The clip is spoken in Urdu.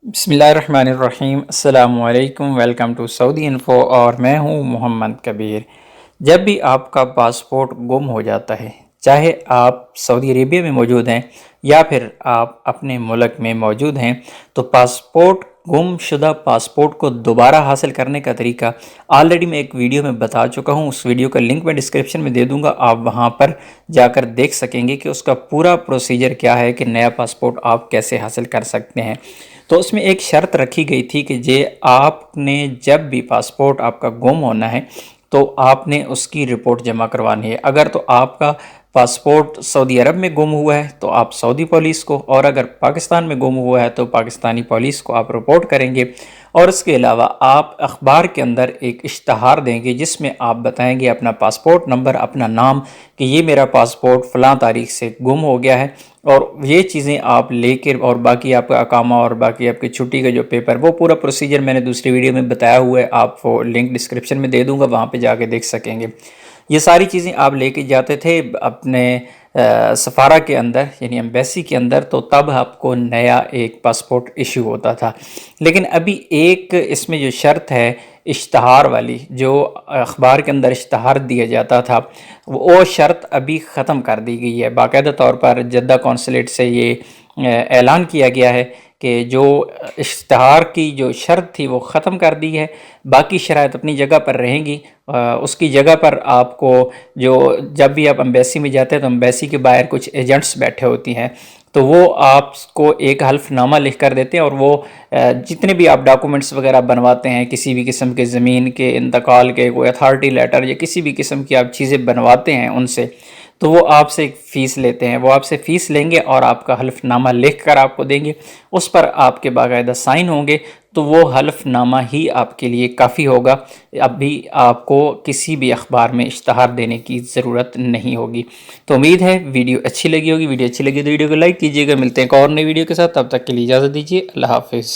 بسم اللہ الرحمن الرحیم۔ السلام علیکم، ویلکم ٹو سعودی انفو، اور میں ہوں محمد کبیر۔ جب بھی آپ کا پاسپورٹ گم ہو جاتا ہے، چاہے آپ سعودی عربیہ میں موجود ہیں یا پھر آپ اپنے ملک میں موجود ہیں، تو گم شدہ پاسپورٹ کو دوبارہ حاصل کرنے کا طریقہ آلریڈی میں ایک ویڈیو میں بتا چکا ہوں۔ اس ویڈیو کا لنک میں ڈسکرپشن میں دے دوں گا، آپ وہاں پر جا کر دیکھ سکیں گے کہ اس کا پورا پروسیجر کیا ہے کہ نیا پاسپورٹ آپ کیسے حاصل کر سکتے ہیں۔ تو اس میں ایک شرط رکھی گئی تھی کہ آپ نے جب بھی پاسپورٹ آپ کا گم ہونا ہے تو آپ نے اس کی رپورٹ جمع کروانی ہے۔ اگر تو آپ کا پاسپورٹ سعودی عرب میں گم ہوا ہے تو آپ سعودی پولیس کو، اور اگر پاکستان میں گم ہوا ہے تو پاکستانی پولیس کو آپ رپورٹ کریں گے۔ اور اس کے علاوہ آپ اخبار کے اندر ایک اشتہار دیں گے جس میں آپ بتائیں گے اپنا پاسپورٹ نمبر، اپنا نام، کہ یہ میرا پاسپورٹ فلاں تاریخ سے گم ہو گیا ہے، اور یہ چیزیں آپ لے کر، اور باقی آپ کا اقامہ اور باقی آپ کی چھٹی کا جو پیپر، وہ پورا پروسیجر میں نے دوسری ویڈیو میں بتایا ہوا ہے، آپ کو لنک ڈسکرپشن میں دے دوں گا، وہاں پہ جا کے دیکھ سکیں گے۔ یہ ساری چیزیں آپ لے کے جاتے تھے اپنے سفارہ کے اندر، یعنی ایمبیسی کے اندر، تو تب آپ کو نیا ایک پاسپورٹ ایشو ہوتا تھا۔ لیکن ابھی ایک اس میں جو شرط ہے اشتہار والی، جو اخبار کے اندر اشتہار دیا جاتا تھا، وہ شرط ابھی ختم کر دی گئی ہے۔ باقاعدہ طور پر جدہ کونسلیٹ سے یہ اعلان کیا گیا ہے کہ جو اشتہار کی جو شرط تھی وہ ختم کر دی ہے، باقی شرائط اپنی جگہ پر رہیں گی۔ اس کی جگہ پر آپ کو جب بھی آپ امبیسی میں جاتے ہیں تو امبیسی کے باہر کچھ ایجنٹس بیٹھے ہوتی ہیں، تو وہ آپ کو ایک حلف نامہ لکھ کر دیتے ہیں، اور وہ جتنے بھی آپ ڈاکومنٹس وغیرہ بنواتے ہیں، کسی بھی قسم کے زمین کے انتقال کے، کوئی اتھارٹی لیٹر یا کسی بھی قسم کی آپ چیزیں بنواتے ہیں ان سے، تو وہ آپ سے ایک فیس لیتے ہیں۔ وہ آپ سے فیس لیں گے اور آپ کا حلف نامہ لکھ کر آپ کو دیں گے، اس پر آپ کے باقاعدہ سائن ہوں گے، تو وہ حلف نامہ ہی آپ کے لیے کافی ہوگا۔ اب بھی آپ کو کسی بھی اخبار میں اشتہار دینے کی ضرورت نہیں ہوگی۔ تو امید ہے ویڈیو اچھی لگی ہوگی۔ ویڈیو اچھی لگی تو ویڈیو کو لائک کیجیے گا۔ ملتے ہیں ایک اور نئی ویڈیو کے ساتھ، تب تک کے لیے اجازت دیجیے۔ اللہ حافظ۔